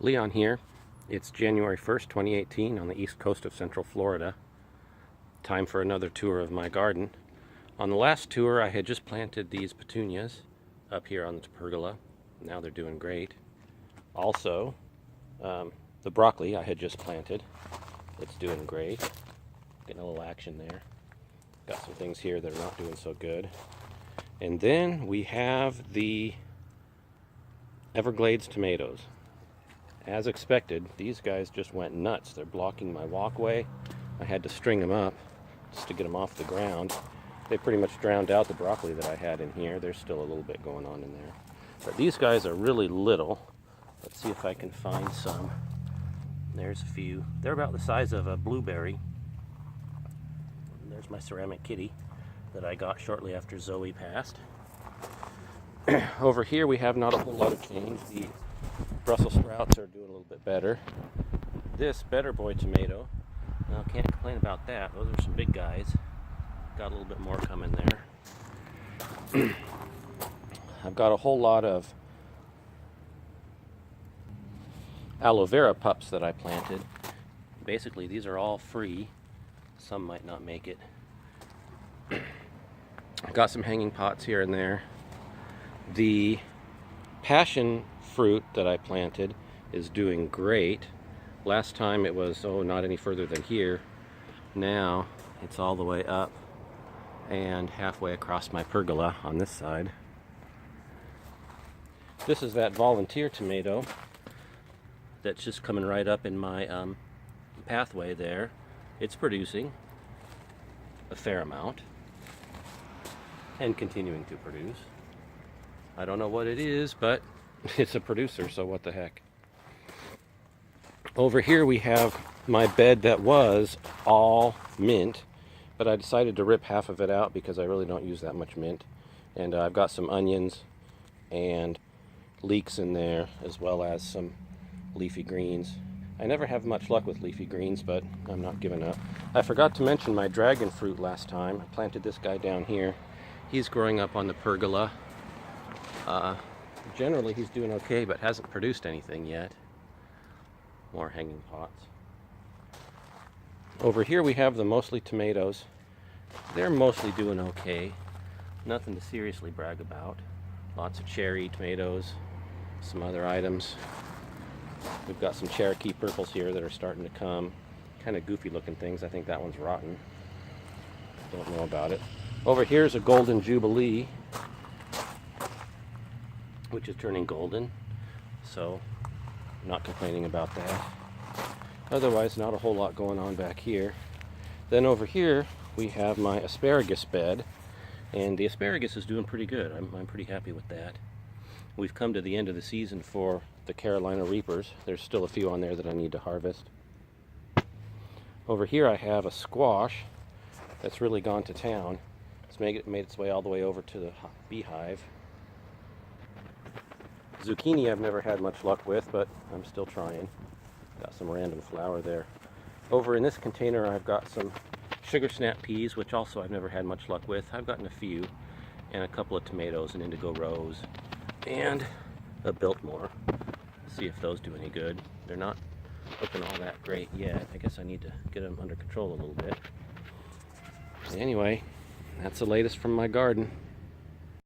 Leon here. It's January 1st, 2018 on the east coast of Central Florida. Time for another tour of my garden. On the last tour I had just planted these petunias up here on the pergola. Now they're doing great. Also, the broccoli I had just planted. It's doing great. Getting a little action there. Got some things here that are not doing so good. And then we have the Everglades tomatoes. As expected, these guys just went nuts. They're blocking my walkway. I had to string them up just to get them off the ground. They pretty much drowned out the broccoli that I had in here. There's still a little bit going on in there. But these guys are really little. Let's see if I can find some. There's a few. They're about the size of a blueberry. There's my ceramic kitty that I got shortly after Zoe passed. Over here we have not a whole lot of change. The Brussels sprouts are doing a little bit better. This Better Boy tomato, now can't complain about that. Those are some big guys. Got a little bit more coming there. I've got a whole lot of aloe vera pups that I planted. Basically these are all free. Some might not make it. I've got some hanging pots here and there. The passion fruit that I planted is doing great. Last time it was, not any further than here. Now it's all the way up and halfway across my pergola on this side. This is that volunteer tomato that's just coming right up in my pathway there. It's producing a fair amount and continuing to produce. I don't know what it is, but it's a producer, so what the heck. Over here we have my bed that was all mint, but I decided to rip half of it out because I really don't use that much mint. And I've got some onions and leeks in there, as well as some leafy greens. I never have much luck with leafy greens, but I'm not giving up. I forgot to mention my dragon fruit last time. I planted this guy down here. He's growing up on the pergola. Generally he's doing okay, but hasn't produced anything yet. More hanging pots. Over here we have the mostly tomatoes. They're mostly doing okay. Nothing to seriously brag about. Lots of cherry tomatoes, some other items. We've got some Cherokee purples here that are starting to come. Kind of goofy looking things. I think that one's rotten. Don't know about it. Over here's a golden jubilee, which is turning golden, so I'm not complaining about that. Otherwise, not a whole lot going on back here. Then over here we have my asparagus bed, and the asparagus is doing pretty good. I'm pretty happy with that. We've come to the end of the season for the Carolina Reapers. There's still a few on there that I need to harvest. Over here I have a squash that's really gone to town. It's made its way all the way over to the beehive. Zucchini I've never had much luck with, but I'm still trying. Got some random flower there. Over in this container I've got some sugar snap peas, which also I've never had much luck with. I've gotten a few, and a couple of tomatoes and indigo rose, and a Biltmore. See if those do any good. They're not looking all that great yet. I guess I need to get them under control a little bit. Anyway, that's the latest from my garden.